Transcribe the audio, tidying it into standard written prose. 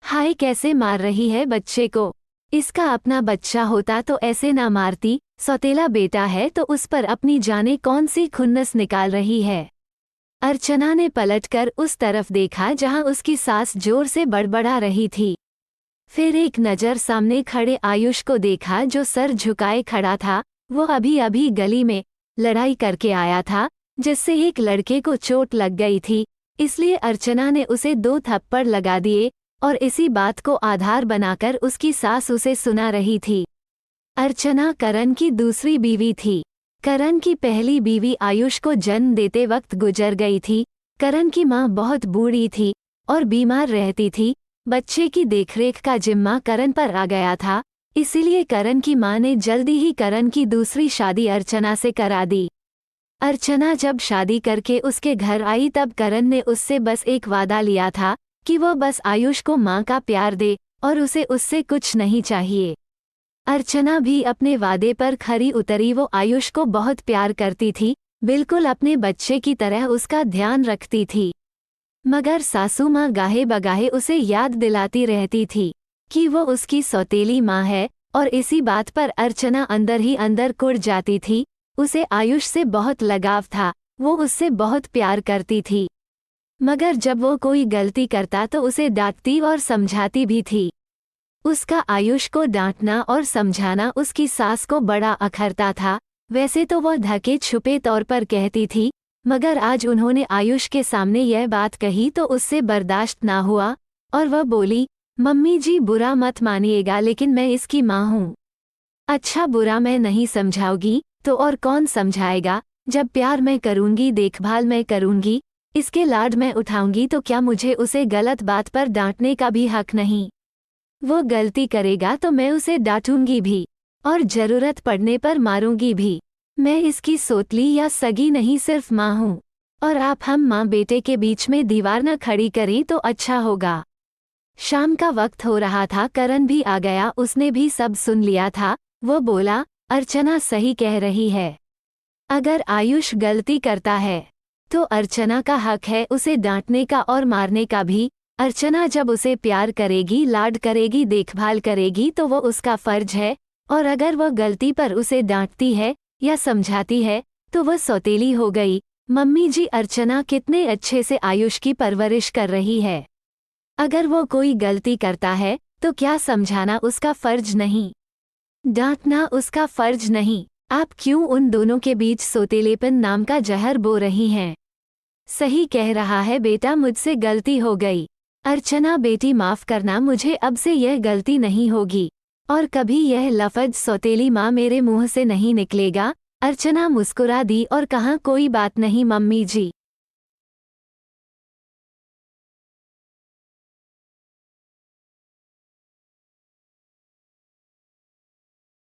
हाय, कैसे मार रही है बच्चे को। इसका अपना बच्चा होता तो ऐसे ना मारती, सौतेला बेटा है तो उस पर अपनी जाने कौन सी खुन्नस निकाल रही है। अर्चना ने पलटकर उस तरफ देखा जहां उसकी सास जोर से बड़बड़ा रही थी। फिर एक नज़र सामने खड़े आयुष को देखा जो सर झुकाए खड़ा था। वो अभी अभी गली में लड़ाई करके आया था जिससे एक लड़के को चोट लग गई थी, इसलिए अर्चना ने उसे 2 थप्पड़ लगा दिए और इसी बात को आधार बनाकर उसकी सास उसे सुना रही थी। अर्चना करण की दूसरी बीवी थी। करण की पहली बीवी आयुष को जन्म देते वक्त गुजर गई थी। करण की मां बहुत बूढ़ी थी और बीमार रहती थी। बच्चे की देखरेख का जिम्मा करण पर आ गया था, इसीलिए करण की मां ने जल्दी ही करण की दूसरी शादी अर्चना से करा दी। अर्चना जब शादी करके उसके घर आई तब करण ने उससे बस एक वादा लिया था कि वो बस आयुष को मां का प्यार दे और उसे उससे कुछ नहीं चाहिए। अर्चना भी अपने वादे पर खरी उतरी। वो आयुष को बहुत प्यार करती थी, बिल्कुल अपने बच्चे की तरह उसका ध्यान रखती थी। मगर सासू माँ गाहे बगाहे उसे याद दिलाती रहती थी कि वो उसकी सौतेली माँ है और इसी बात पर अर्चना अंदर ही अंदर कुढ़ जाती थी। उसे आयुष से बहुत लगाव था, वो उससे बहुत प्यार करती थी। मगर जब वो कोई गलती करता तो उसे डांटती और समझाती भी थी। उसका आयुष को डांटना और समझाना उसकी सास को बड़ा अखरता था। वैसे तो वह ढके छुपे तौर पर कहती थी, मगर आज उन्होंने आयुष के सामने यह बात कही तो उससे बर्दाश्त ना हुआ और वह बोली, मम्मी जी बुरा मत मानिएगा लेकिन मैं इसकी माँ हूँ। अच्छा बुरा मैं नहीं समझाऊंगी तो और कौन समझाएगा। जब प्यार मैं करूँगी, देखभाल मैं करूँगी, इसके लाड मैं उठाऊंगी तो क्या मुझे उसे गलत बात पर डांटने का भी हक नहीं। वो गलती करेगा तो मैं उसे डांटूंगी भी और जरूरत पड़ने पर मारूंगी भी। मैं इसकी सोतली या सगी नहीं, सिर्फ माँ हूँ। और आप हम माँ बेटे के बीच में दीवार न खड़ी करें तो अच्छा होगा। शाम का वक्त हो रहा था, करण भी आ गया। उसने भी सब सुन लिया था। वो बोला, अर्चना सही कह रही है। अगर आयुष गलती करता है तो अर्चना का हक है उसे डांटने का और मारने का भी। अर्चना जब उसे प्यार करेगी, लाड करेगी, देखभाल करेगी तो वो उसका फर्ज है। और अगर वह गलती पर उसे डांटती है या समझाती है तो वह सौतेली हो गई। मम्मी जी, अर्चना कितने अच्छे से आयुष की परवरिश कर रही है। अगर वो कोई गलती करता है तो क्या समझाना उसका फर्ज नहीं, डांटना उसका फर्ज नहीं। आप क्यों उन दोनों के बीच सोतेलेपन नाम का जहर बो रही हैं। सही कह रहा है बेटा, मुझसे गलती हो गई। अर्चना बेटी माफ करना, मुझे अब से यह गलती नहीं होगी और कभी यह लफ्ज सौतेली माँ मेरे मुंह से नहीं निकलेगा। अर्चना मुस्कुरा दी और कहा, कोई बात नहीं मम्मी जी।